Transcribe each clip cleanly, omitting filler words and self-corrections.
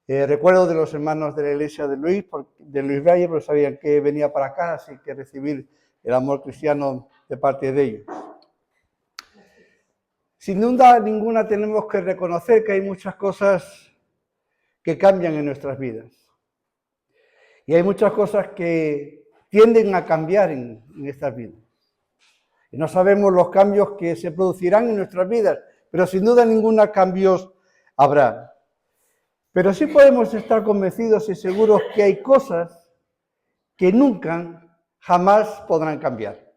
Recuerdo de los hermanos de la iglesia de Luis Valle, pero sabían que venía para acá, así que recibir el amor cristiano de parte de ellos. Sin duda ninguna tenemos que reconocer que hay muchas cosas que cambian en nuestras vidas. Y hay muchas cosas que tienden a cambiar en estas vidas. Y no sabemos los cambios que se producirán en nuestras vidas, pero sin duda ninguna cambios habrá. Pero sí podemos estar convencidos y seguros que hay cosas que nunca, jamás podrán cambiar.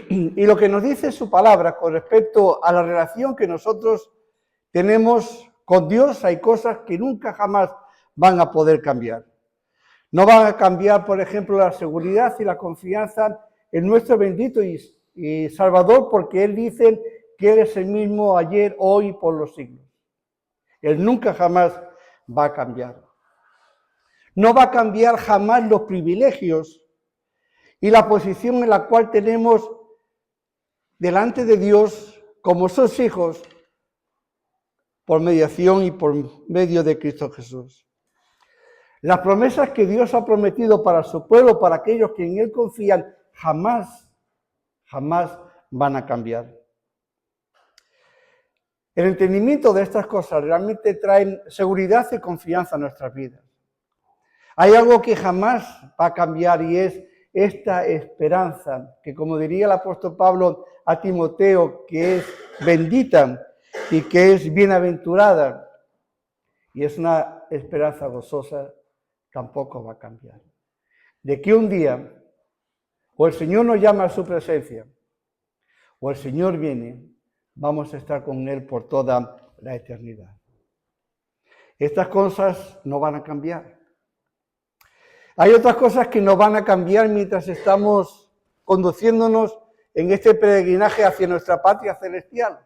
Y lo que nos dice su palabra con respecto a la relación que nosotros tenemos con Dios, hay cosas que nunca, jamás van a poder cambiar. No van a cambiar, por ejemplo, la seguridad y la confianza en nuestro bendito y Salvador, porque Él dice que Él es el mismo ayer, hoy y por los siglos. Él nunca jamás va a cambiar. No va a cambiar jamás los privilegios y la posición en la cual tenemos delante de Dios como sus hijos por mediación y por medio de Cristo Jesús. Las promesas que Dios ha prometido para su pueblo, para aquellos que en Él confían, jamás van a cambiar. El entendimiento de estas cosas realmente trae seguridad y confianza a nuestras vidas. Hay algo que jamás va a cambiar y es esta esperanza, que como diría el apóstol Pablo a Timoteo, que es bendita y que es bienaventurada, y es una esperanza gozosa, tampoco va a cambiar. De que un día o el Señor nos llama a su presencia o el Señor viene, vamos a estar con Él por toda la eternidad. Estas cosas no van a cambiar. Hay otras cosas que no van a cambiar mientras estamos conduciéndonos en este peregrinaje hacia nuestra patria celestial.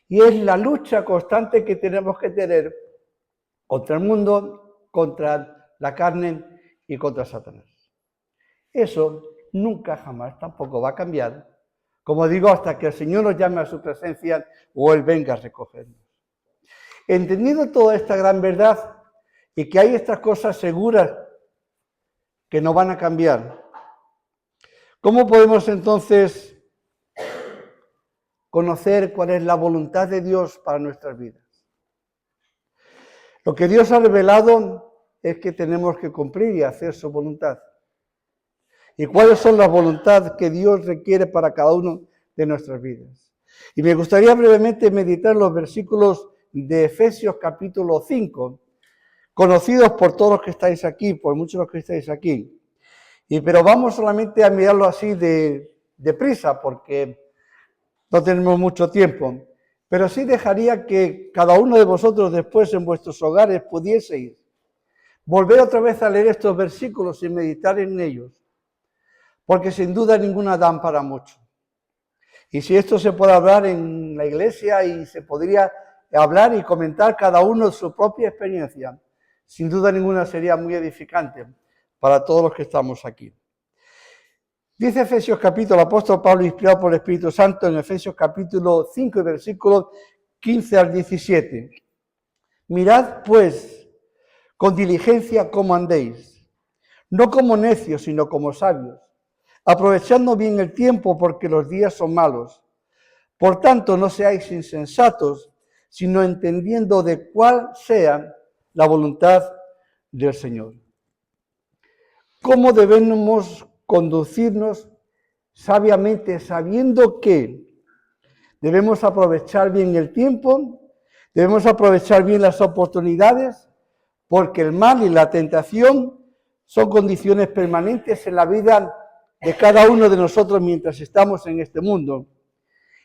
Y es la lucha constante que tenemos que tener contra el mundo, contra la carne y contra Satanás. Eso nunca jamás tampoco va a cambiar, como digo, hasta que el Señor nos llame a su presencia o Él venga a recogernos. Entendiendo toda esta gran verdad y que hay estas cosas seguras que no van a cambiar, ¿cómo podemos entonces conocer cuál es la voluntad de Dios para nuestras vidas? Lo que Dios ha revelado es que tenemos que cumplir y hacer su voluntad. ¿Y cuáles son las voluntades que Dios requiere para cada uno de nuestras vidas? Y me gustaría brevemente meditar los versículos de Efesios capítulo 5, conocidos por todos los que estáis aquí, por muchos de los que estáis aquí. Pero vamos solamente a mirarlo así de prisa, porque no tenemos mucho tiempo. Pero sí dejaría que cada uno de vosotros después en vuestros hogares pudieseis volver otra vez a leer estos versículos y meditar en ellos. Porque sin duda ninguna dan para mucho. Y si esto se puede hablar en la iglesia y se podría hablar y comentar cada uno su propia experiencia, sin duda ninguna sería muy edificante para todos los que estamos aquí. Dice Efesios capítulo, el apóstol Pablo, inspirado por el Espíritu Santo, en Efesios capítulo 5 y versículos 15 al 17. Mirad pues con diligencia cómo andéis, no como necios, sino como sabios, aprovechando bien el tiempo porque los días son malos. Por tanto, no seáis insensatos, sino entendiendo de cuál sea la voluntad del Señor. ¿Cómo debemos conducirnos sabiamente, sabiendo que debemos aprovechar bien el tiempo, debemos aprovechar bien las oportunidades, porque el mal y la tentación son condiciones permanentes en la vida de cada uno de nosotros mientras estamos en este mundo.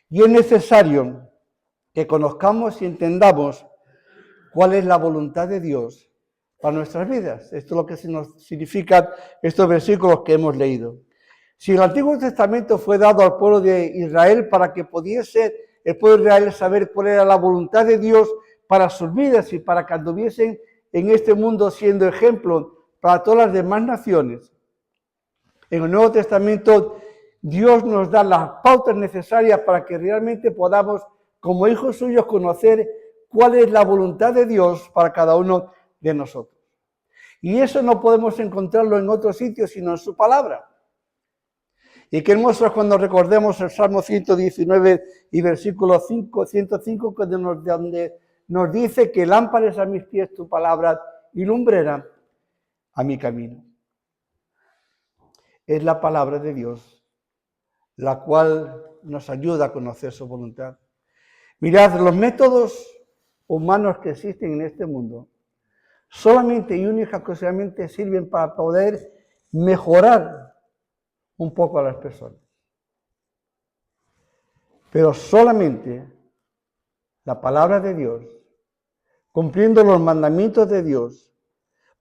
Y es necesario que conozcamos y entendamos cuál es la voluntad de Dios para nuestras vidas. Esto es lo que nos significan estos versículos que hemos leído. Si el Antiguo Testamento fue dado al pueblo de Israel para que pudiese el pueblo de Israel saber cuál era la voluntad de Dios para sus vidas y para que anduviesen en este mundo siendo ejemplo para todas las demás naciones, en el Nuevo Testamento Dios nos da las pautas necesarias para que realmente podamos, como hijos suyos, conocer cuál es la voluntad de Dios para cada uno de nosotros. Y eso no podemos encontrarlo en otro sitio sino en su palabra. Y qué hermoso es cuando recordemos el Salmo 119 y versículo 105, donde nos dice que lámpara es a mis pies tu palabra y lumbrera a mi camino. Es la palabra de Dios, la cual nos ayuda a conocer su voluntad. Mirad, los métodos humanos que existen en este mundo solamente y única y exclusivamente sirven para poder mejorar un poco a las personas. Pero solamente la palabra de Dios, cumpliendo los mandamientos de Dios,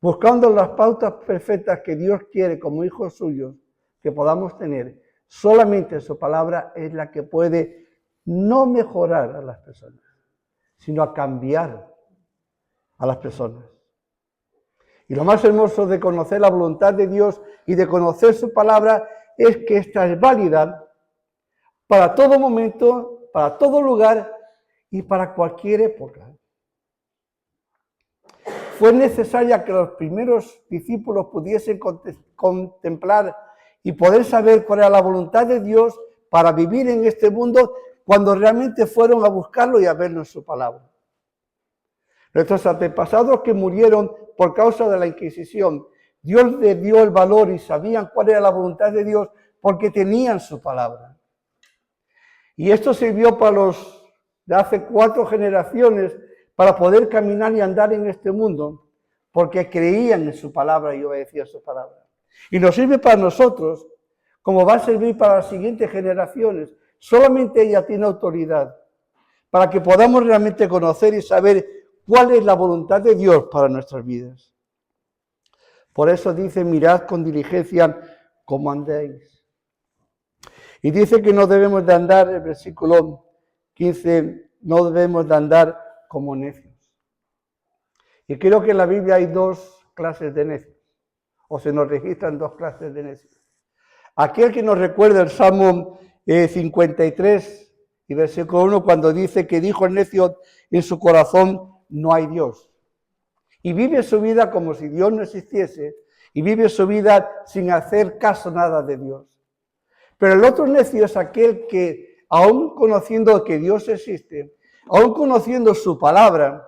buscando las pautas perfectas que Dios quiere como hijos suyos que podamos tener, solamente su palabra es la que puede no mejorar a las personas, sino a cambiar a las personas. Y lo más hermoso de conocer la voluntad de Dios y de conocer su palabra es que esta es válida para todo momento, para todo lugar y para cualquier época. Fue necesaria que los primeros discípulos pudiesen contemplar y poder saber cuál era la voluntad de Dios para vivir en este mundo cuando realmente fueron a buscarlo y a verlo en su palabra. Nuestros antepasados que murieron por causa de la Inquisición, Dios les dio el valor y sabían cuál era la voluntad de Dios porque tenían su palabra. Y esto sirvió para los de hace 4 generaciones para poder caminar y andar en este mundo, porque creían en su palabra y obedecían su palabra. Y nos sirve para nosotros, como va a servir para las siguientes generaciones. Solamente ella tiene autoridad para que podamos realmente conocer y saber cuál es la voluntad de Dios para nuestras vidas. Por eso dice, mirad con diligencia cómo andéis. Y dice que no debemos de andar, el versículo 15, no debemos de andar como necios. Y creo que en la Biblia hay 2 clases de necios, o se nos registran 2 clases de necios. Aquel que nos recuerda el Salmo 53 y versículo 1, cuando dice que dijo el necio en su corazón, no hay Dios. Y vive su vida como si Dios no existiese, y vive su vida sin hacer caso nada de Dios. Pero el otro necio es aquel que, aún conociendo que Dios existe, aún conociendo su palabra,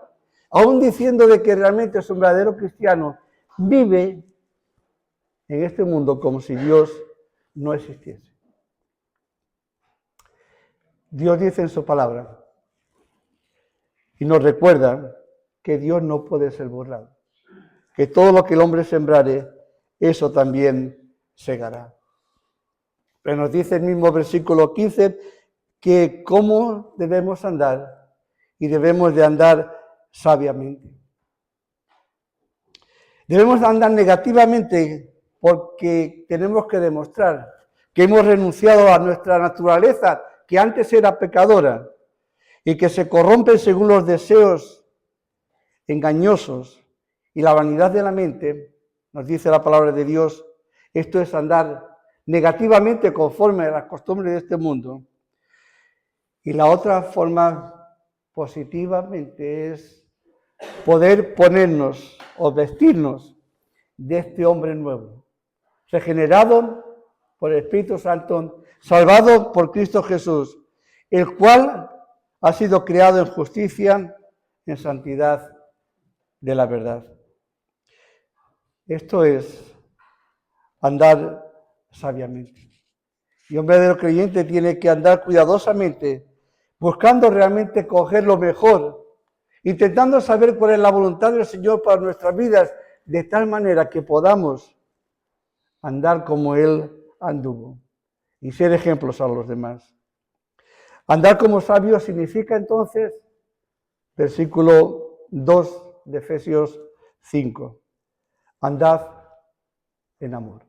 aún diciendo de que realmente es un verdadero cristiano, vive en este mundo como si Dios no existiese. Dios dice en su palabra y nos recuerda que Dios no puede ser burlado, que todo lo que el hombre sembrare, eso también segará. Pero nos dice el mismo versículo 15 que cómo debemos andar y debemos de andar sabiamente. Debemos de andar negativamente porque tenemos que demostrar que hemos renunciado a nuestra naturaleza, que antes era pecadora y que se corrompe según los deseos engañosos y la vanidad de la mente, nos dice la palabra de Dios. Esto es andar negativamente conforme a las costumbres de este mundo. Y la otra forma positivamente es poder ponernos o vestirnos de este hombre nuevo, regenerado por el Espíritu Santo, salvado por Cristo Jesús, el cual ha sido creado en justicia, en santidad de la verdad. Esto es andar sabiamente. Y un verdadero creyente tiene que andar cuidadosamente, buscando realmente coger lo mejor, intentando saber cuál es la voluntad del Señor para nuestras vidas, de tal manera que podamos andar como Él anduvo y ser ejemplos a los demás. Andar como sabios significa entonces, versículo 2 de Efesios 5, andad en amor.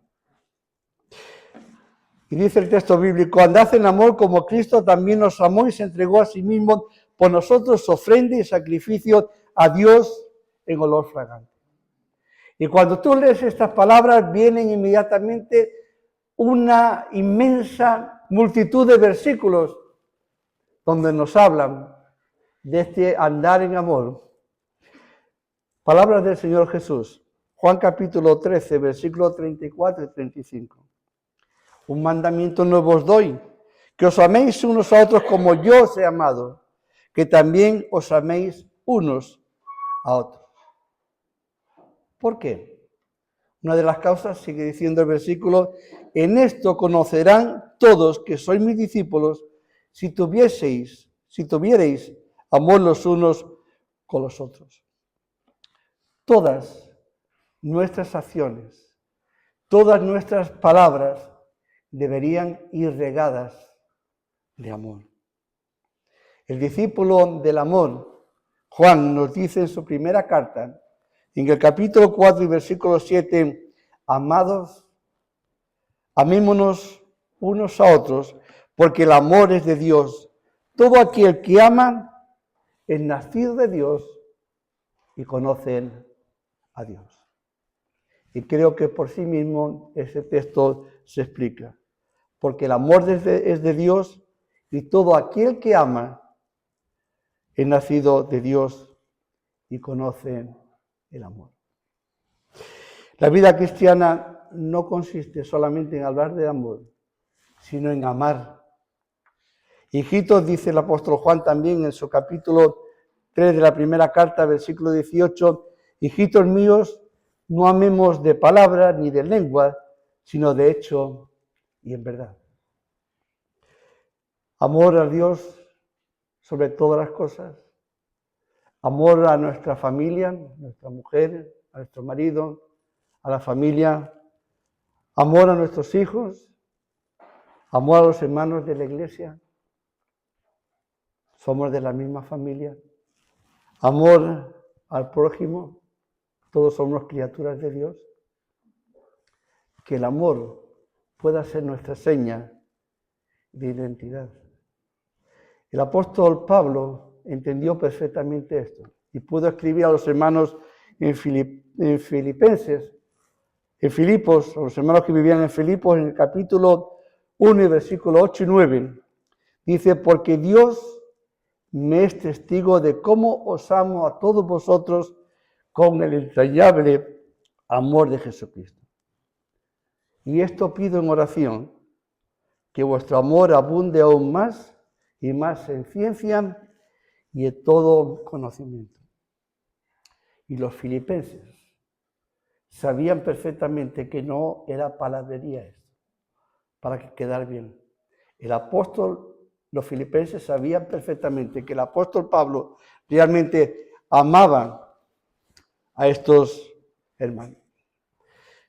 Y dice el texto bíblico, andad en amor como Cristo también nos amó y se entregó a sí mismo por nosotros, ofrenda y sacrificio a Dios en olor fragante. Y cuando tú lees estas palabras, vienen inmediatamente una inmensa multitud de versículos donde nos hablan de este andar en amor. Palabras del Señor Jesús, Juan capítulo 13, versículos 34 y 35. Un mandamiento nuevo os doy, que os améis unos a otros como yo os he amado, que también os améis unos a otros. ¿Por qué? Una de las causas, sigue diciendo el versículo, en esto conocerán todos que sois mis discípulos, si tuviereis amor los unos con los otros. Todas nuestras acciones, todas nuestras palabras deberían ir regadas de amor. El discípulo del amor, Juan, nos dice en su primera carta, en el capítulo 4 y versículo 7, amados, amémonos unos a otros, porque el amor es de Dios. Todo aquel que ama es nacido de Dios y conoce a Dios. Y creo que por sí mismo ese texto se explica. Porque el amor es de Dios y todo aquel que ama es nacido de Dios y conoce el amor. La vida cristiana no consiste solamente en hablar de amor, sino en amar. Hijitos, dice el apóstol Juan también en su capítulo 3 de la primera carta, versículo 18, hijitos míos, no amemos de palabra ni de lengua, sino de hecho y en verdad. Amor a Dios sobre todas las cosas. Amor a nuestra familia, a nuestra mujer, a nuestro marido, a la familia. Amor a nuestros hijos. Amor a los hermanos de la iglesia. Somos de la misma familia. Amor al prójimo. Todos somos criaturas de Dios. Que el amor pueda ser nuestra seña de identidad. El apóstol Pablo entendió perfectamente esto y pudo escribir a los hermanos en Filipos, a los hermanos que vivían en Filipos, en el capítulo 1, versículo 8 y 9. Dice, porque Dios me es testigo de cómo os amo a todos vosotros con el entrañable amor de Jesucristo. Y esto pido en oración, que vuestro amor abunde aún más y más en ciencia y en todo conocimiento. Y los filipenses sabían perfectamente que no era palabrería esto, para quedar bien. Los filipenses sabían perfectamente que el apóstol Pablo realmente amaba a estos hermanos.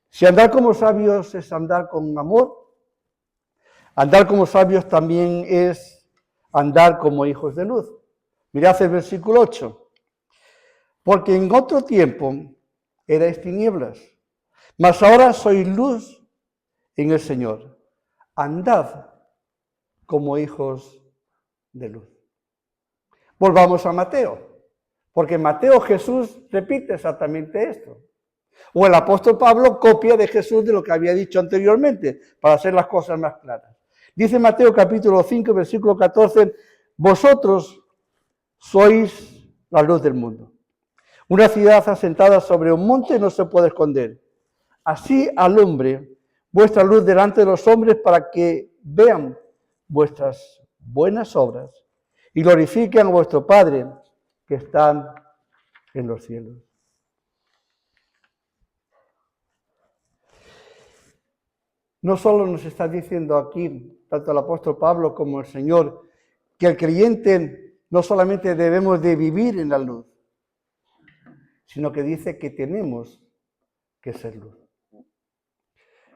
Si andar como sabios es andar con amor, andar como sabios también es andar como hijos de luz. Mirad el versículo 8. Porque en otro tiempo erais tinieblas, mas ahora sois luz en el Señor. Andad como hijos de luz. Volvamos a Mateo, porque en Mateo Jesús repite exactamente esto. O el apóstol Pablo copia de Jesús de lo que había dicho anteriormente, para hacer las cosas más claras. Dice Mateo capítulo 5, versículo 14, vosotros sois la luz del mundo. Una ciudad asentada sobre un monte no se puede esconder. Así alumbre vuestra luz delante de los hombres para que vean vuestras buenas obras y glorifiquen a vuestro Padre que está en los cielos. No solo nos está diciendo aquí, tanto el apóstol Pablo como el Señor, que el creyente no solamente debemos de vivir en la luz, sino que dice que tenemos que ser luz.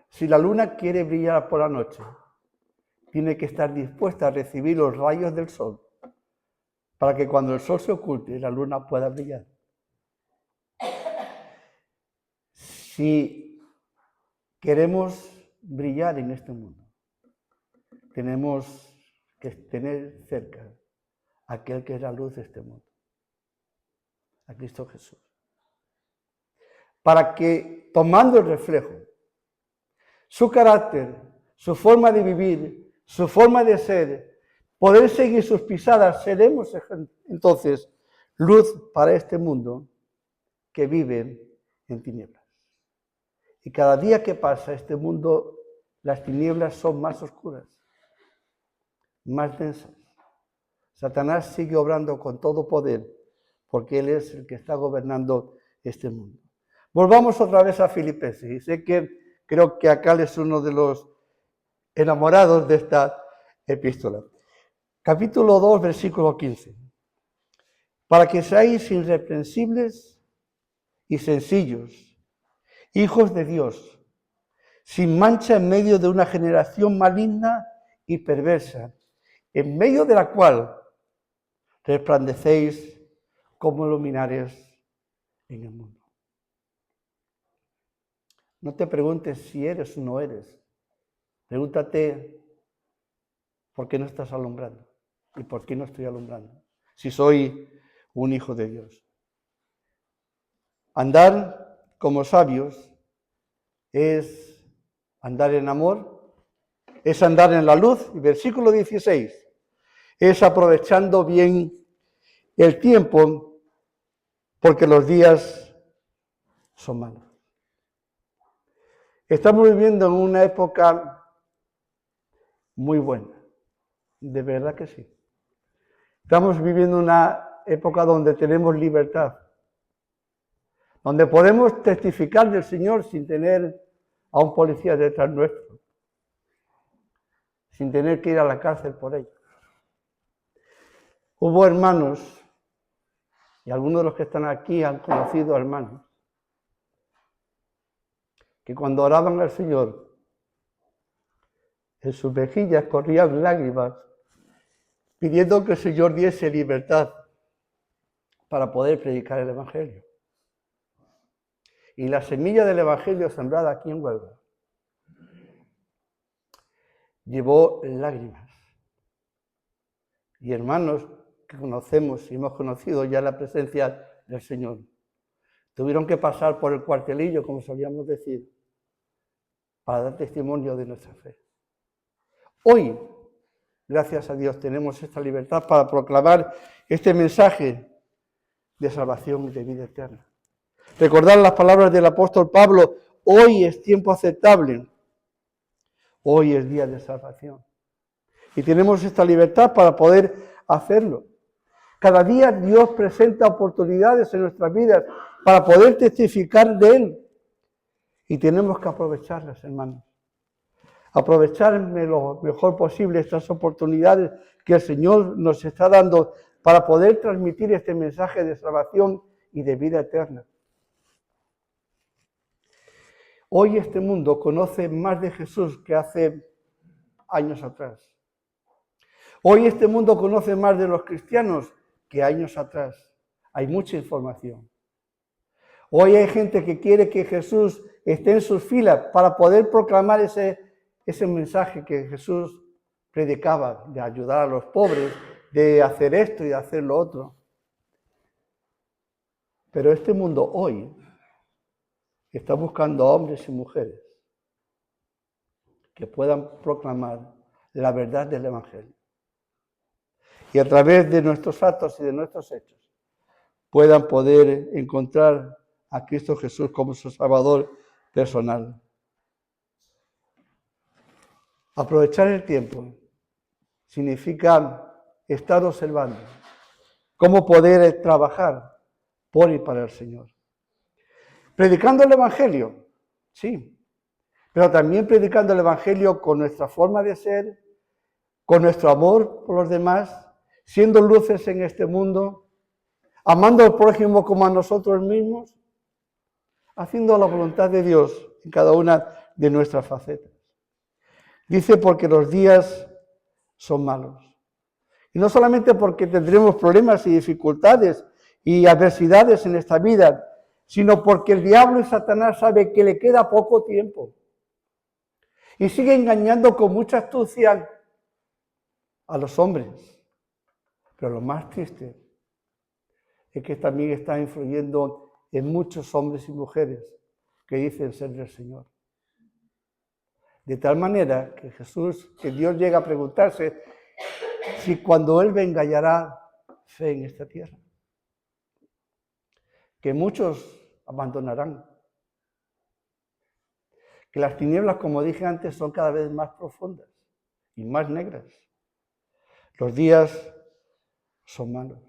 Si la luna quiere brillar por la noche, tiene que estar dispuesta a recibir los rayos del sol, para que cuando el sol se oculte, la luna pueda brillar. Si queremos brillar en este mundo, tenemos que tener cerca a aquel que es la luz de este mundo, a Cristo Jesús. Para que, tomando el reflejo, su carácter, su forma de vivir, su forma de ser, poder seguir sus pisadas, seremos entonces luz para este mundo que vive en tinieblas. Y cada día que pasa este mundo, las tinieblas son más oscuras, más densas. Satanás sigue obrando con todo poder, porque él es el que está gobernando este mundo. Volvamos otra vez a Filipenses, y sé que creo que acá es uno de los enamorados de esta epístola. Capítulo 2, versículo 15. Para que seáis irreprensibles y sencillos, hijos de Dios, sin mancha en medio de una generación maligna y perversa, en medio de la cual resplandecéis como luminares en el mundo. No te preguntes si eres o no eres. Pregúntate por qué no estás alumbrando y por qué no estoy alumbrando, si soy un hijo de Dios. Andar como sabios es andar en amor, es andar en la luz. Y versículo 16, es aprovechando bien el tiempo porque los días son malos. Estamos viviendo en una época muy buena, de verdad que sí. Estamos viviendo una época donde tenemos libertad, donde podemos testificar del Señor sin tener a un policía detrás nuestro, sin tener que ir a la cárcel por ello. Hubo hermanos, y algunos de los que están aquí han conocido a hermanos, que cuando oraban al Señor, en sus mejillas corrían lágrimas, pidiendo que el Señor diese libertad para poder predicar el Evangelio. Y la semilla del Evangelio sembrada aquí en Huelva llevó lágrimas. Y hermanos que conocemos y hemos conocido ya la presencia del Señor, tuvieron que pasar por el cuartelillo, como solíamos decir, para dar testimonio de nuestra fe. Hoy, gracias a Dios, tenemos esta libertad para proclamar este mensaje de salvación y de vida eterna. Recordar las palabras del apóstol Pablo: hoy es tiempo aceptable, hoy es día de salvación. Y tenemos esta libertad para poder hacerlo. Cada día Dios presenta oportunidades en nuestras vidas para poder testificar de Él. Y tenemos que aprovecharlas, hermanos. Aprovecharme lo mejor posible estas oportunidades que el Señor nos está dando para poder transmitir este mensaje de salvación y de vida eterna. Hoy este mundo conoce más de Jesús que hace años atrás. Hoy este mundo conoce más de los cristianos que años atrás. Hay mucha información. Hoy hay gente que quiere que Jesús esté en sus filas para poder proclamar ese mensaje que Jesús predicaba, de ayudar a los pobres, de hacer esto y de hacer lo otro. Pero este mundo hoy está buscando a hombres y mujeres que puedan proclamar la verdad del Evangelio. Y a través de nuestros actos y de nuestros hechos puedan poder encontrar a Cristo Jesús como su Salvador personal. Aprovechar el tiempo significa estar observando cómo poder trabajar por y para el Señor. Predicando el Evangelio, sí, pero también predicando el Evangelio con nuestra forma de ser, con nuestro amor por los demás, siendo luces en este mundo, amando al prójimo como a nosotros mismos, haciendo la voluntad de Dios en cada una de nuestras facetas. Dice: porque los días son malos. Y no solamente porque tendremos problemas y dificultades y adversidades en esta vida, sino porque el diablo y Satanás sabe que le queda poco tiempo. Y sigue engañando con mucha astucia a los hombres. Pero lo más triste es que también está influyendo en muchos hombres y mujeres que dicen ser del Señor. De tal manera que Dios llega a preguntarse si cuando Él venga hallará fe en esta tierra. Que muchos abandonarán. Que las tinieblas, como dije antes, son cada vez más profundas y más negras. Los días son malos.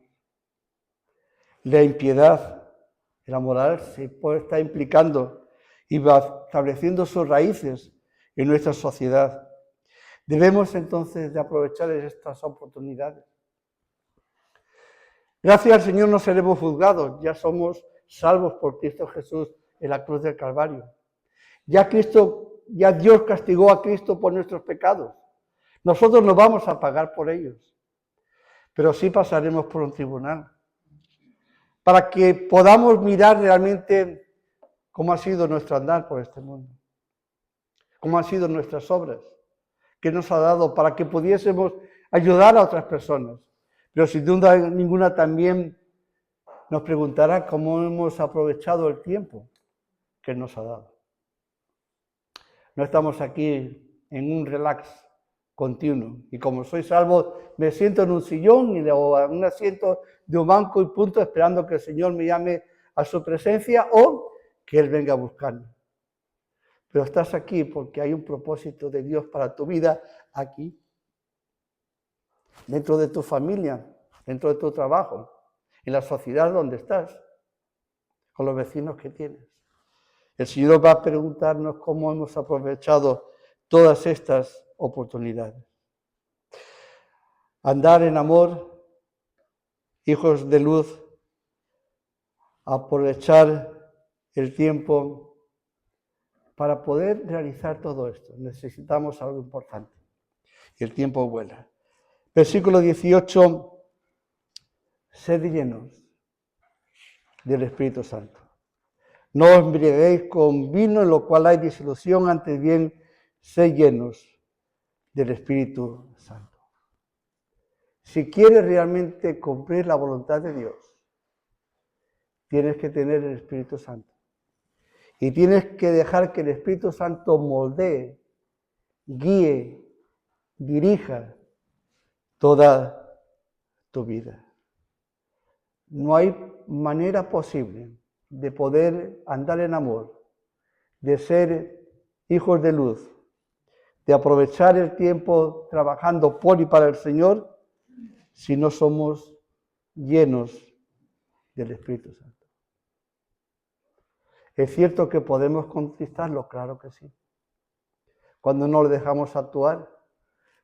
La impiedad, la moral se está implicando y va estableciendo sus raíces en nuestra sociedad. Debemos entonces de aprovechar estas oportunidades. Gracias al Señor no seremos juzgados, ya somos salvos por Cristo Jesús en la cruz del Calvario. Ya Dios castigó a Cristo por nuestros pecados. Nosotros no vamos a pagar por ellos, pero sí pasaremos por un tribunal, para que podamos mirar realmente cómo ha sido nuestro andar por este mundo, cómo han sido nuestras obras, que nos ha dado para que pudiésemos ayudar a otras personas. Pero sin duda ninguna también nos preguntará cómo hemos aprovechado el tiempo que nos ha dado. No estamos aquí en un relax continuo. Y como soy salvo, me siento en un sillón o en un asiento de un banco y punto, esperando que el Señor me llame a su presencia o que Él venga a buscarme. Pero estás aquí porque hay un propósito de Dios para tu vida aquí, dentro de tu familia, dentro de tu trabajo, en la sociedad donde estás, con los vecinos que tienes. El Señor va a preguntarnos cómo hemos aprovechado todas estas oportunidades. Andar en amor, hijos de luz, aprovechar el tiempo para poder realizar todo esto. Necesitamos algo importante. Y el tiempo vuela. Versículo 18. Sed llenos del Espíritu Santo. No os embriaguéis con vino, en lo cual hay disolución, antes bien, sed llenos del Espíritu Santo. Si quieres realmente cumplir la voluntad de Dios, tienes que tener el Espíritu Santo. Y tienes que dejar que el Espíritu Santo moldee, guíe, dirija toda tu vida. No hay manera posible de poder andar en amor, de ser hijos de luz, de aprovechar el tiempo trabajando por y para el Señor, si no somos llenos del Espíritu Santo. ¿Es cierto que podemos conquistarlo? Claro que sí. Cuando no le dejamos actuar,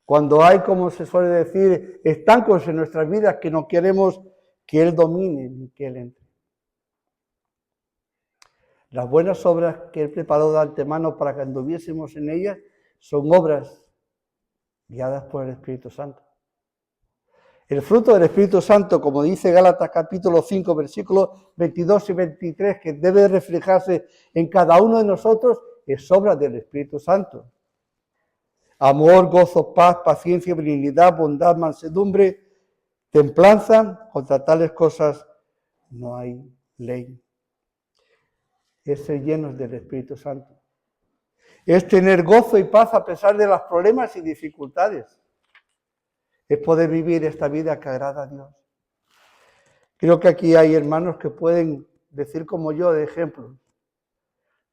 cuando hay, como se suele decir, estancos en nuestras vidas que no queremos que Él domine ni que Él entre. Las buenas obras que Él preparó de antemano para que anduviésemos en ellas son obras guiadas por el Espíritu Santo. El fruto del Espíritu Santo, como dice Gálatas capítulo 5, versículos 22 y 23, que debe reflejarse en cada uno de nosotros, es obra del Espíritu Santo. Amor, gozo, paz, paciencia, benignidad, bondad, mansedumbre, templanza. Contra tales cosas no hay ley. Es ser llenos del Espíritu Santo. Es tener gozo y paz a pesar de los problemas y dificultades. Es poder vivir esta vida que agrada a Dios. Creo que aquí hay hermanos que pueden decir como yo de ejemplos,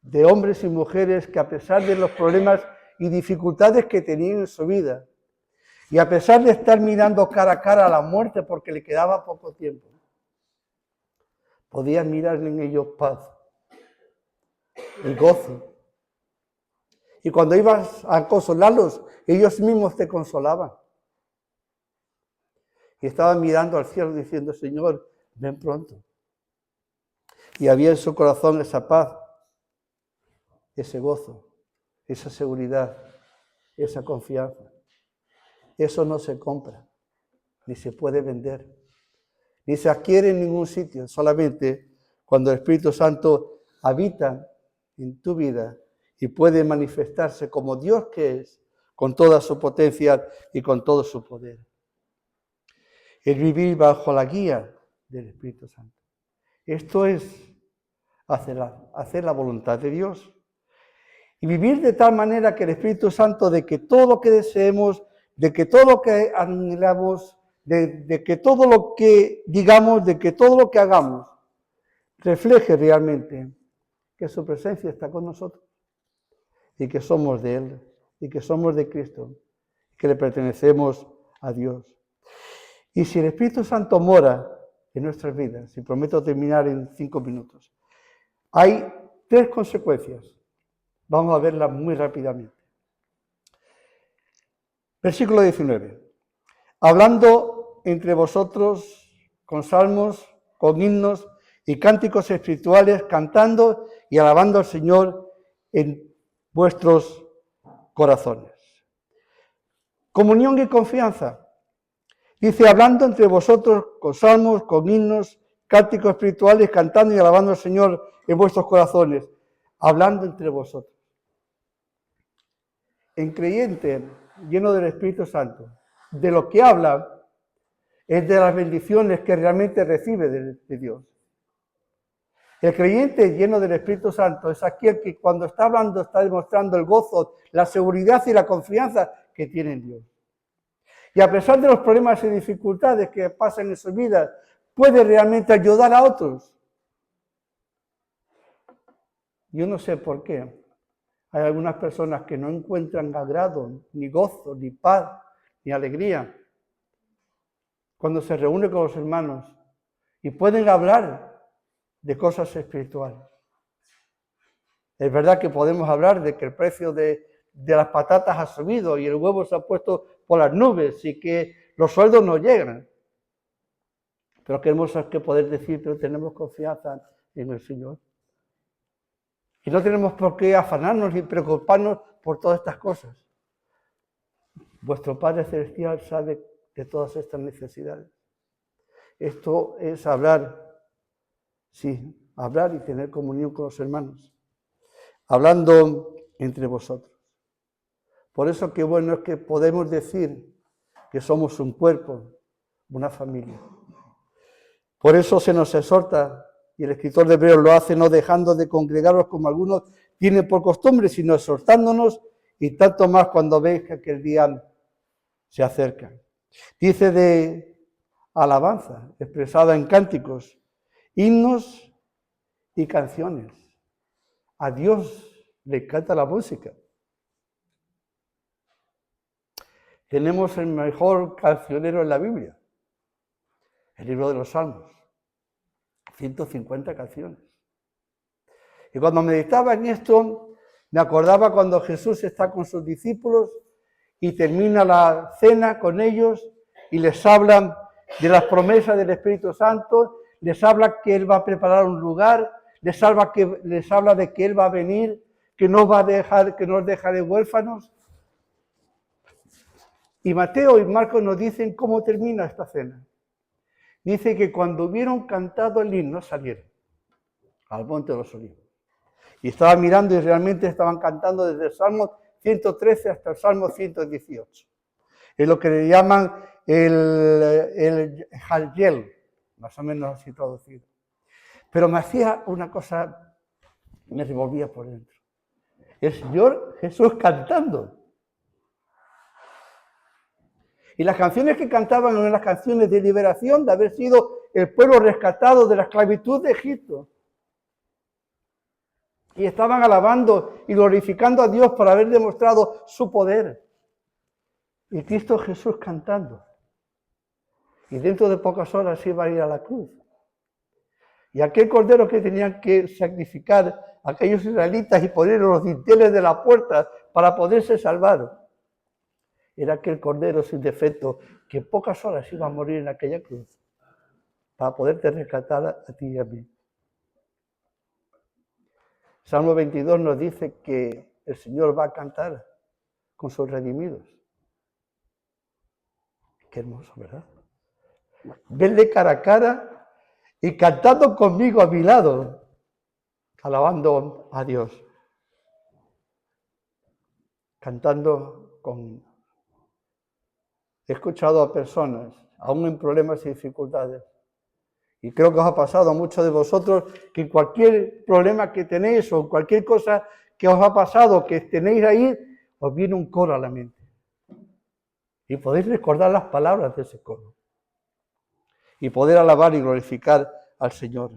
de hombres y mujeres que a pesar de los problemas y dificultades que tenían en su vida, y a pesar de estar mirando cara a cara a la muerte porque le quedaba poco tiempo, podían mirar en ellos paz y gozo. Y cuando ibas a consolarlos, ellos mismos te consolaban. Y estaban mirando al cielo diciendo, Señor, ven pronto. Y había en su corazón esa paz, ese gozo, esa seguridad, esa confianza. Eso no se compra, ni se puede vender, ni se adquiere en ningún sitio, solamente cuando el Espíritu Santo habita en tu vida y puede manifestarse como Dios que es, con toda su potencia y con todo su poder. El vivir bajo la guía del Espíritu Santo. Esto es hacer la voluntad de Dios. Y vivir de tal manera que el Espíritu Santo, de que todo lo que deseemos, de que todo lo que anhelamos, de que todo lo que digamos, de que todo lo que hagamos, refleje realmente que su presencia está con nosotros y que somos de Él y que somos de Cristo, que le pertenecemos a Dios. Y si el Espíritu Santo mora en nuestras vidas, y prometo terminar en 5 minutos, hay 3 consecuencias. Vamos a verlas muy rápidamente. Versículo 19. Hablando entre vosotros con salmos, con himnos y cánticos espirituales, cantando y alabando al Señor en vuestros corazones. Comunión y confianza. Dice, hablando entre vosotros con salmos, con himnos, cánticos espirituales, cantando y alabando al Señor en vuestros corazones. Hablando entre vosotros. El creyente lleno del Espíritu Santo, de lo que habla es de las bendiciones que realmente recibe de Dios. El creyente lleno del Espíritu Santo es aquel que cuando está hablando está demostrando el gozo, la seguridad y la confianza que tiene en Dios. Y a pesar de los problemas y dificultades que pasan en su vida, puede realmente ayudar a otros. Yo no sé por qué. Hay algunas personas que no encuentran agrado, ni gozo, ni paz, ni alegría cuando se reúne con los hermanos y pueden hablar de cosas espirituales. Es verdad que podemos hablar de que el precio de las patatas ha subido y el huevo se ha puesto por las nubes y que los sueldos no llegan. Pero queremos que poder decir, pero tenemos confianza en el Señor. Y no tenemos por qué afanarnos ni preocuparnos por todas estas cosas. Vuestro Padre Celestial sabe de todas estas necesidades. Esto es hablar, sí, hablar y tener comunión con los hermanos. Hablando entre vosotros. Por eso qué bueno es que podemos decir que somos un cuerpo, una familia. Por eso se nos exhorta, y el escritor de Hebreos lo hace, no dejando de congregaros como algunos tienen por costumbre, sino exhortándonos, y tanto más cuando veis que aquel día se acerca. Dice de alabanza, expresada en cánticos, himnos y canciones. A Dios le encanta la música. Tenemos el mejor cancionero en la Biblia, el libro de los Salmos, 150 canciones. Y cuando meditaba en esto, me acordaba cuando Jesús está con sus discípulos y termina la cena con ellos y les habla de las promesas del Espíritu Santo, les habla que Él va a preparar un lugar, les habla de que Él va a venir, que no va a dejar, que no os dejaré huérfanos. Y Mateo y Marcos nos dicen cómo termina esta cena. Dice que cuando hubieron cantado el himno salieron al Monte de los Olivos. Y estaba mirando y realmente estaban cantando desde el Salmo 113 hasta el Salmo 118. Es lo que le llaman el Hallel, más o menos así traducido. Pero me hacía una cosa, me revolvía por dentro. El Señor Jesús cantando. Y las canciones que cantaban eran las canciones de liberación, de haber sido el pueblo rescatado de la esclavitud de Egipto. Y estaban alabando y glorificando a Dios por haber demostrado su poder. Y Cristo Jesús cantando. Y dentro de pocas horas iba a ir a la cruz. Y aquel cordero que tenían que sacrificar aquellos israelitas y poner los dinteles de la puerta para poderse salvar, era aquel cordero sin defecto que en pocas horas iba a morir en aquella cruz para poderte rescatar a ti y a mí. Salmo 22 nos dice que el Señor va a cantar con sus redimidos. Qué hermoso, ¿verdad? Verle cara a cara y cantando conmigo a mi lado, alabando a Dios. Cantando con... He escuchado a personas, aún en problemas y dificultades, y creo que os ha pasado a muchos de vosotros, que en cualquier problema que tenéis o cualquier cosa que os ha pasado, que tenéis ahí, os viene un coro a la mente. y poder recordar las palabras de ese coro y poder alabar y glorificar al Señor.